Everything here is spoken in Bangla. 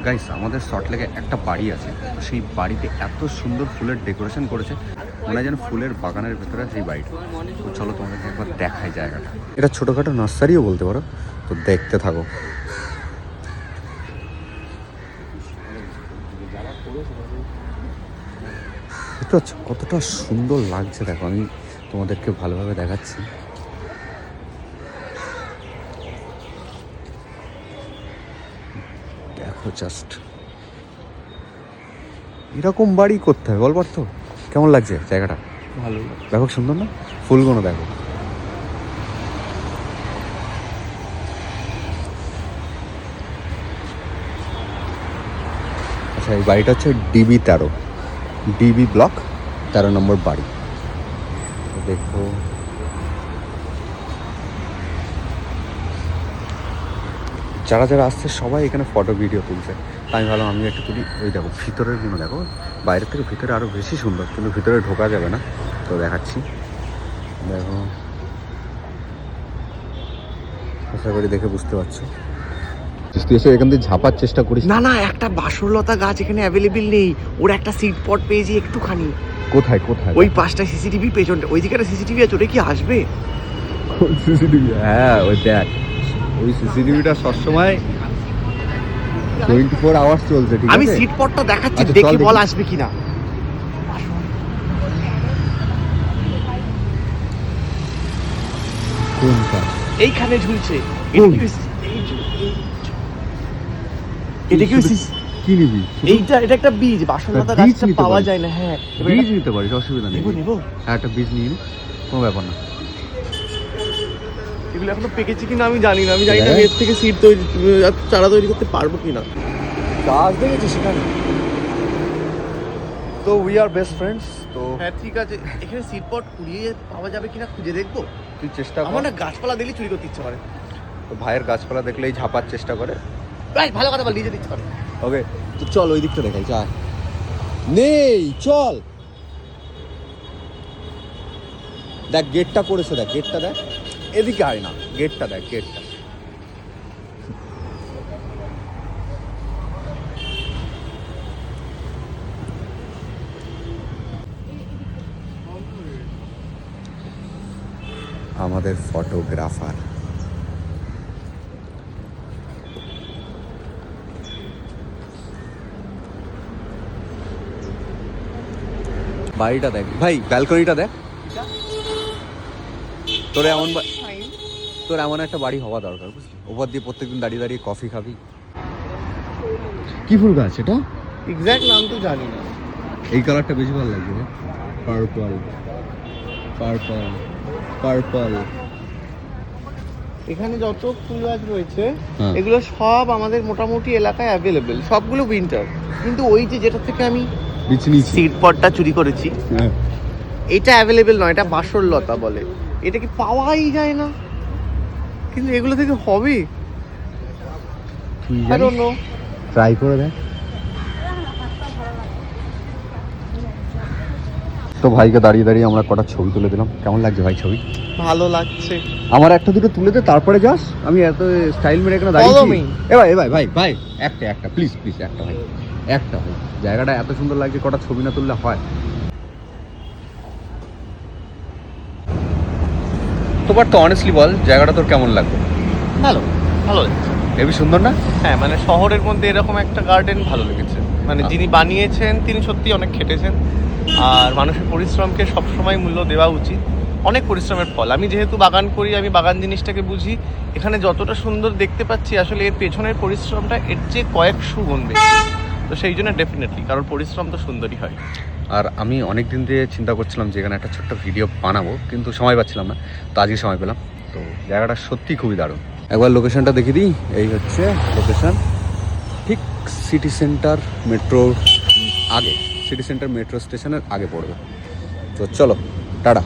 গাইস আমাদের সল্টলেকে একটা বাড়ি আছে, সেই বাড়িতে এত সুন্দর ফুলের ডেকোরেশন করেছে, মনে হয় যেন ফুলের বাগানের ভেতরে সেই বাড়িটা। তো চলো তোমাদেরকে একবার দেখাই জায়গাটা। এটা ছোটোখাটো নার্সারিও বলতে পারো, তো দেখতে থাকো। বুঝতে পারছো কতটা সুন্দর লাগছে, দেখো আমি তোমাদেরকে ভালোভাবে দেখাচ্ছি। দেখো জাস্ট এরকম বাড়ি করতে হবে, বল পারতো কেমন লাগছে জায়গাটা? ভালো, দেখো সুন্দর না? ফুলগুলো দেখো। আচ্ছা এই বাড়িটা হচ্ছে ডিবি 13, ডিবি ব্লক 13 নম্বর বাড়ি। দেখো যারা যারা আসছে সবাই এখানে ফটো ভিডিও তুলছে, তাই আমি ভাবলাম আমি একটু তুলি। ওই দেখো ভিতরের গুলো দেখো, বাইরের থেকে ভিতরে আরও বেশি সুন্দর, কিন্তু ভিতরে ঢোকা যাবে না, তো দেখাচ্ছি। দেখো আশা করি দেখে বুঝতে পারছো। তুই এসে এখান থেকে ঝাঁপার চেষ্টা করিস না না, একটা বাসরলতা গাছ এখানে অ্যাভেলেবেল নেই, ওর একটা সিট পট পেয়েছি একটুখানি। কোথায় কোথায়? ওই 5টা সিসিটিভি পেছনটা, ওই দিকে একটা সিসিটিভি আছে, ওটা কি আসবে? সিসিটিভি, হ্যাঁ ওই দেখ, ওই সিসিটিভিটা সবসময় 24 আওয়ার্স চলছে, ঠিক আছে? আমি সিট পটটা দেখাচ্ছি, আচ্ছা, দেখি চল বল দেখি। আসবে কিনা। কোনটা? এইখানে ঝুলছে। এটা কি কি নিবি? এইটা, এটা একটা বীজ, বাসরলতা বীজ গাছটা নিতে পাওয়া পারিস। যায় না। হ্যাঁ বীজ নিতে পারিস, অসুবিধা নেই। নেবো নেবো, হ্যাঁ একটা বীজ নিয়ে নে, কোনো ব্যাপার না। এগুলো এখনো পেকেছে কিনা আমি জানি না, আমি জানি না হ্যাঁ। আমি এর থেকে সিড তৈরি, চারা তৈরি করতে পারবো কিনা। গাছ দেখেছিস সেখানে? তো উই আর বেস্ট ফ্রেন্ডস। তো হ্যাঁ ঠিক আছে, এখানে সিড পট কুড়িয়ে পাওয়া যাবে কিনা খুঁজে দেখবো। তুই চেষ্টা কর। আমার না গাছপালা দেখলে চুরি করতে ইচ্ছা করে। তো ভাইয়ের গাছপালা দেখলেই ঝাঁপার চেষ্টা করে। ভাই ভালো কথা বল, নিজে দিতে পারে। ওকে তো চল ওই দিকটা দেখাই, যা নেই চল। দেখ গেটটা করেছে, দেখ গেটটা দেখ, এদিকে আয় না, গেটটা দেখ, গেটটা। আমাদের ফটোগ্রাফার বাড়িটা দেখ ভাই, ব্যালকনিটা দেখ। তোর এমন তোর এমন একটা বাড়ি হওয়া দরকার, বুঝলি? ওপর দিয়ে প্রত্যেকদিন দাঁড়িয়ে দাঁড়িয়ে কফি খাবি। কি ফুল গাছ এটা? এক্স্যাক্ট নাম তো জানি না। এই কালারটা বেশি ভালো লাগছে রে, পার্পল পার্পল পার্পল। এখানে যত ফুল গাছ রয়েছে হ্যাঁ। এগুলো সব আমাদের মোটামুটি এলাকায় অ্যাভেলেবেল, সবগুলো উইন্টার। কিন্তু ওই যে যেটা থেকে আমি বিচনি সিড পটটা চুরি করেছি, হ্যাঁ। এটা অ্যাভেলেবেল নয়, এটা বাসরলতা বলে, এটা কি পাওয়াই যায় না। কিন্তু এগুলো থেকে হবে, তুই I don't know. ট্রাই করে দেখ। তো ভাইকে দাঁড়িয়ে দাঁড়িয়ে আমরা কটা ছবি তুলে দিলাম। কেমন লাগছে ভাই ছবি? ভালো লাগছে। আমার একটা দুটো তুলে দে, তারপরে যাস। আমি এত স্টাইল মেরে এখানে দাঁড়িয়েছি। Follow me. এ ভাই ভাই ভাই ভাই একটা প্লিজ প্লিজ, একটা ভাই, একটা ভাই। জায়গাটা এত সুন্দর লাগছে, কটা ছবি না তুললে হয়? তোবার তো অনেস্টলি বল, জায়গাটা তোর কেমন লাগবে? ভালো, ভালো লাগছে। হেবি সুন্দর না? হ্যাঁ মানে শহরের মধ্যে এরকম একটা গার্ডেন ভালো লেগেছে। মানে যিনি বানিয়েছেন তিনি সত্যি অনেক খেটেছেন, আর মানুষের পরিশ্রমকে সবসময় মূল্য দেওয়া উচিত। অনেক পরিশ্রমের ফল। আমি যেহেতু বাগান করি, আমি বাগান জিনিসটাকে বুঝি। এখানে যতটা সুন্দর দেখতে পাচ্ছি, আসলে এর পেছনের পরিশ্রমটা এর চেয়ে কয়েকশো গুণ বেশি। তো সেই জন্য ডেফিনেটলি, কারণ পরিশ্রম তো সুন্দরই হয়। আর আমি অনেক দিন দিয়ে চিন্তা করছিলাম যে এখানে একটা ছোট্ট ভিডিও বানাবো, কিন্তু সময় পাচ্ছিলাম না, তো আজকে সময় পেলাম। তো জায়গাটা সত্যি খুবই দারুণ। একবার লোকেশনটা দেখিয়ে দিই, এই হচ্ছে লোকেশন, ঠিক সিটি সেন্টার মেট্রোর আগে, সিটি সেন্টার মেট্রো স্টেশনের আগে পড়বে। তো চলো টাটা।